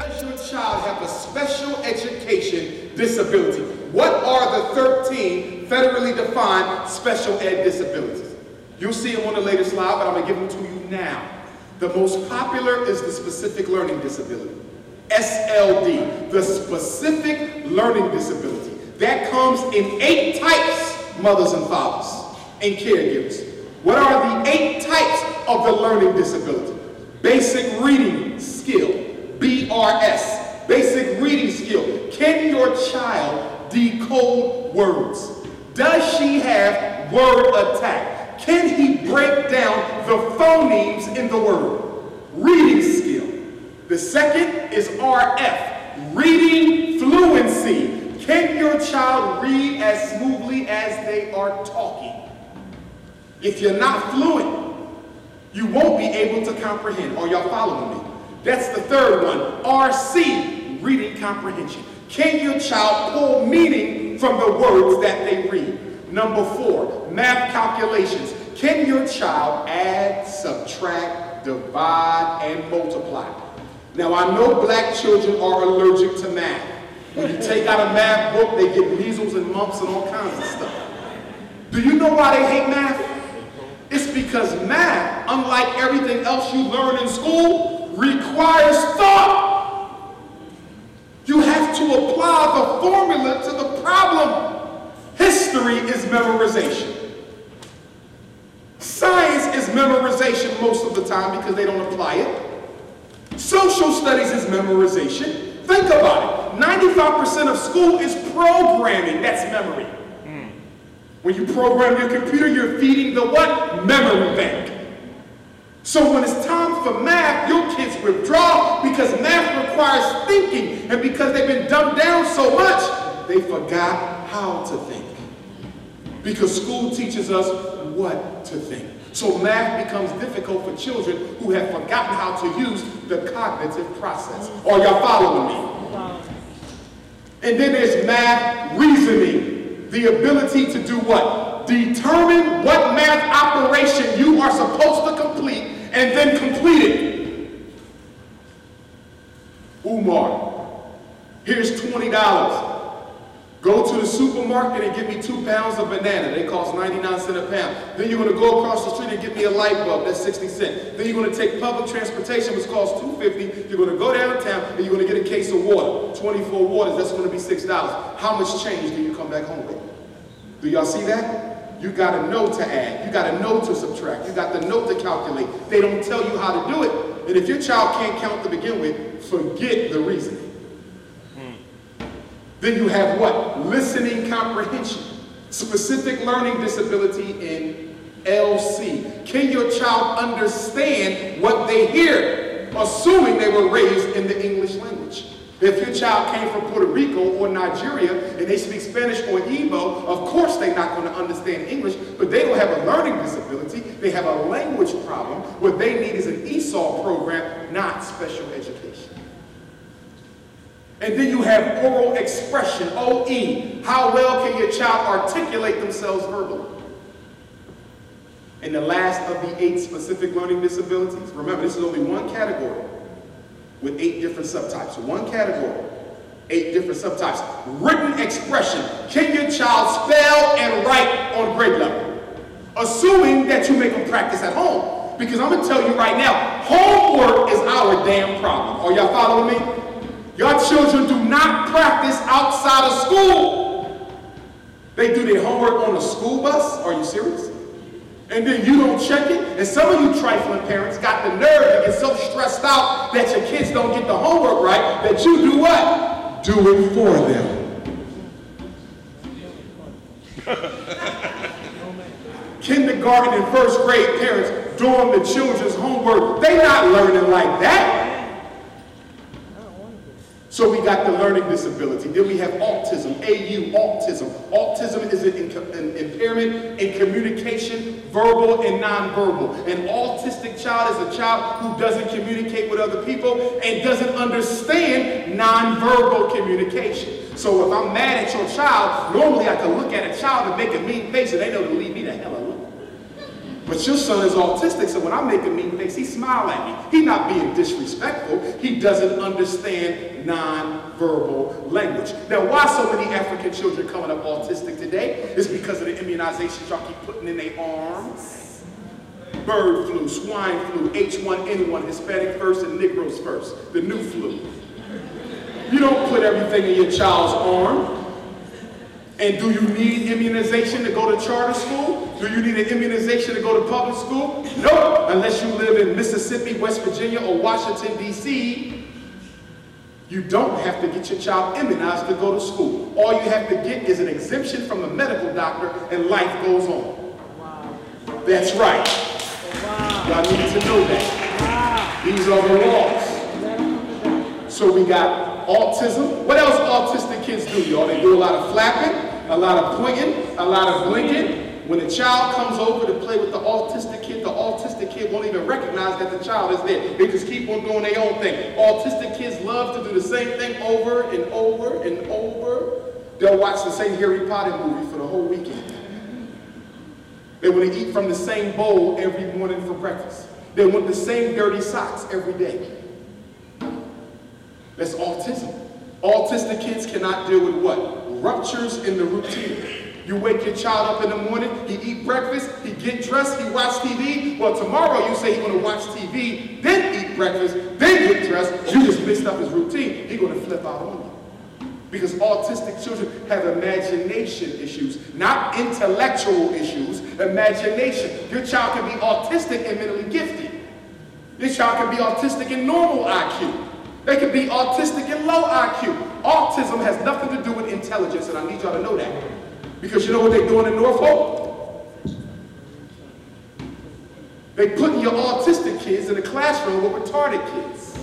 Does your child have a special education disability? What are the 13 federally defined special ed disabilities? You'll see them on the later slide, but I'm going to give them to you now. The most popular is the specific learning disability, SLD, the specific learning disability. That comes in 8 types, mothers and fathers and caregivers. What are the 8 types of the learning disability? Basic reading skill, BRS, basic reading skill. Can your child decode words? Does she have word attack? Can he break down the phonemes in the word? Reading skill. The second is RF, reading fluency. Can your child read as smoothly as they are talking? If you're not fluent, you won't be able to comprehend. Are y'all following me? That's the third one. RC, reading comprehension. Can your child pull meaning from the words that they read? Number 4, math calculations. Can your child add, subtract, divide, and multiply? Now, I know black children are allergic to math. When you take out a math book, they get measles and mumps and all kinds of stuff. Do you know why they hate math? It's because math, unlike everything else you learn in school, requires thought. You have to apply the formula to the problem. History is memorization. Science is memorization most of the time because they don't apply it. Social studies is memorization. Think about it. 95% of school is programming. That's memory. When you program your computer, you're feeding the what? Memory bank. So when it's time for math, your kids withdraw because math requires thinking. And because they've been dumbed down so much, they forgot how to think. Because school teaches us what to think. So math becomes difficult for children who have forgotten how to use the cognitive process. Are y'all following me? And then there's math reasoning. The ability to do what? Determine what math operation you are supposed to complete and then complete it. Umar, here's $20. Go to the supermarket and get me 2 pounds of banana. They cost 99 cents a pound. Then you're going to go across the street and get me a light bulb. That's 60 cents. Then you're going to take public transportation, which costs $2.50. You're going to go downtown and you're going to get a case of water. 24 waters, that's going to be $6. How much change do you come back home with? Do y'all see that? You got to know to add. You got to know to subtract. You got to know to calculate. They don't tell you how to do it. And if your child can't count to begin with, forget the reasoning. Then you have what? Listening comprehension. Specific learning disability in LC. Can your child understand what they hear, assuming they were raised in the English language? If your child came from Puerto Rico or Nigeria and they speak Spanish or Igbo, of course they're not going to understand English, but they don't have a learning disability. They have a language problem. What they need is an ESOL program, not special education. And then you have oral expression, OE. How well can your child articulate themselves verbally? And the last of the 8 specific learning disabilities, remember this is only one category with 8 different subtypes. One category, 8 different subtypes. Written expression. Can your child spell and write on grade level? Assuming that you make them practice at home. Because I'm going to tell you right now, homework is our damn problem. Are y'all following me? Your children do not practice outside of school. They do their homework on a school bus. Are you serious? And then you don't check it. And some of you trifling parents got the nerve to get so stressed out that your kids don't get the homework right that you do what? Do it for them. Kindergarten and first grade parents doing the children's homework, they not learning like that. So we got the learning disability. Then we have autism, AU, autism. Autism is an impairment in communication, verbal and nonverbal. An autistic child is a child who doesn't communicate with other people and doesn't understand nonverbal communication. So if I'm mad at your child, normally I can look at a child and make a mean face and they know to leave me the hell alone. But your son is autistic, so when I make a mean face, he smiles at me. He's not being disrespectful. He doesn't understand non-verbal language. Now, why so many African children coming up autistic today? It's because of the immunizations y'all keep putting in their arms. Bird flu, swine flu, H1N1, Hispanic first and Negroes first, the new flu. You don't put everything in your child's arm. And do you need immunization to go to charter school? Do you need an immunization to go to public school? No, unless you live in Mississippi, West Virginia, or Washington, D.C. You don't have to get your child immunized to go to school. All you have to get is an exemption from the medical doctor, and life goes on. Wow. That's right. Wow. Y'all need to know that. Wow. These are the laws. So we got autism. What else autistic kids do, y'all? They do a lot of flapping, a lot of pointing, a lot of blinking. When a child comes over to play with the autistic kid won't even recognize that the child is there. They just keep on doing their own thing. Autistic kids love to do the same thing over and over and over. They'll watch the same Harry Potter movie for the whole weekend. They want to eat from the same bowl every morning for breakfast. They want the same dirty socks every day. That's autism. Autistic kids cannot deal with what? Ruptures in the routine. You wake your child up in the morning, he eat breakfast, he get dressed, he watch TV. Well, tomorrow you say he's going to watch TV, then eat breakfast, then get dressed. You just mixed up his routine. He's going to flip out on you. Because autistic children have imagination issues, not intellectual issues, imagination. Your child can be autistic and mentally gifted. Your child can be autistic and normal IQ. They can be autistic and low IQ. Autism has nothing to do with intelligence, and I need y'all to know that. Because you know what they're doing in Norfolk? They putting your autistic kids in a classroom with retarded kids.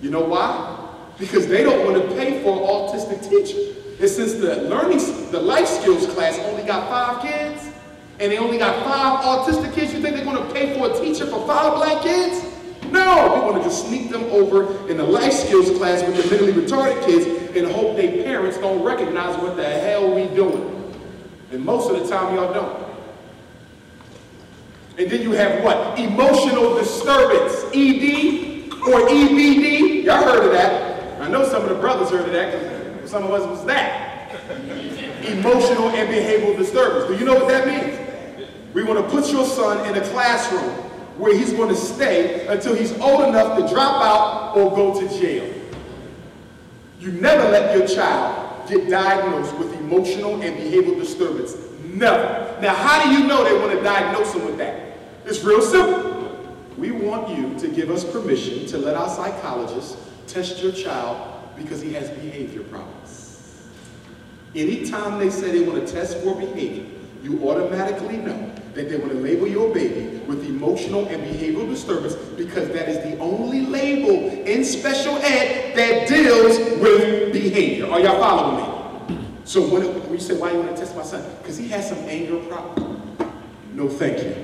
You know why? Because they don't want to pay for an autistic teacher. And since the life skills class only got 5 kids, and they only got 5 autistic kids, you think they're going to pay for a teacher for 5 black kids? No, we want to just sneak them over in the life skills class with the mentally retarded kids and hope their parents don't recognize what the hell we doing. And most of the time, y'all don't. And then you have what? Emotional disturbance, ED or EBD. Y'all heard of that. I know some of the brothers heard of that because some of us was that. Emotional and behavioral disturbance. Do you know what that means? We want to put your son in a classroom where he's going to stay until he's old enough to drop out or go to jail. You never let your child get diagnosed with emotional and behavioral disturbance. Never. Now, how do you know they want to diagnose him with that? It's real simple. We want you to give us permission to let our psychologists test your child because he has behavior problems. Anytime they say they want to test for behavior, you automatically know that they want to label your baby with emotional and behavioral disturbance because that is the only label in special ed that deals with behavior. Are y'all following me? So when you say, why do you want to test my son? Because he has some anger problem. No, thank you.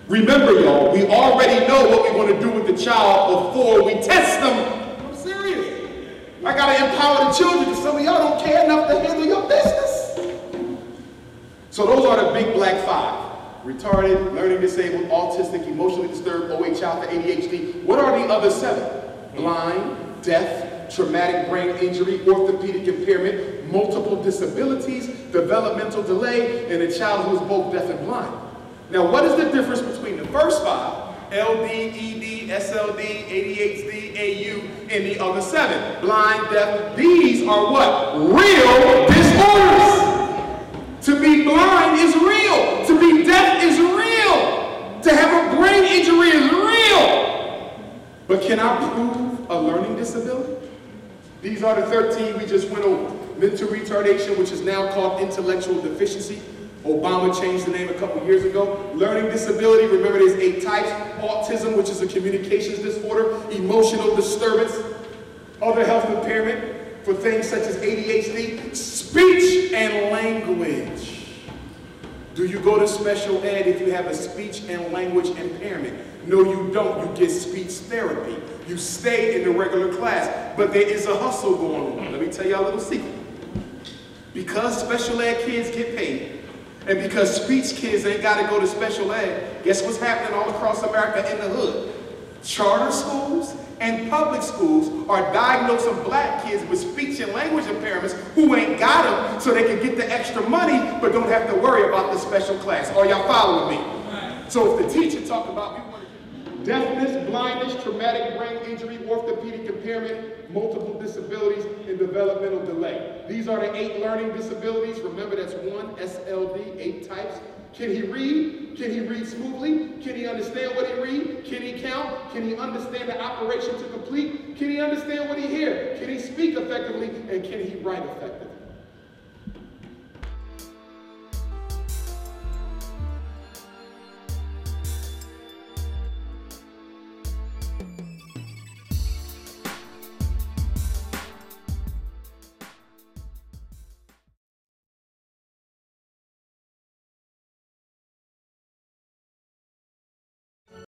Remember, y'all, we already know what we want to do with the child before we test them. I'm serious. I got to empower the children because some of y'all don't care enough to handle your business. So those are the big black 5. Retarded, learning disabled, autistic, emotionally disturbed, OA child for ADHD. What are the other 7? Blind, deaf, traumatic brain injury, orthopedic impairment, multiple disabilities, developmental delay, and a child who is both deaf and blind. Now, what is the difference between the first 5, LD, ED, SLD, ADHD, AU, and the other 7? Blind, deaf, these are what? Real disorders. To be blind is real. To be deaf is real. To have a brain injury is real. But can I prove a learning disability? These are the 13 we just went over. Mental retardation, which is now called intellectual deficiency. Obama changed the name a couple years ago. Learning disability, remember there's 8 types. Autism, which is a communications disorder. Emotional disturbance. Other health impairment for things such as ADHD. Speech and language. Do you go to special ed if you have a speech and language impairment? No, you don't. You get speech therapy. You stay in the regular class. But there is a hustle going on. Let me tell you a little secret. Because special ed kids get paid, And because speech kids ain't got to go to special ed, guess what's happening all across America in the hood? Charter schools and public schools are diagnosing black kids with speech and language impairments who ain't got them so they can get the extra money but don't have to worry about the special class. Are y'all following me? So if the teacher talk about deafness, blindness, traumatic brain injury, orthopedic impairment, multiple disabilities, and developmental delay. These are the 8 learning disabilities. Remember, that's 1 SLD, 8 types. Can he read? Can he read smoothly? Can he understand what he read? Can he count? Can he understand the operation to complete? Can he understand what he hear? Can he speak effectively? And can he write effectively?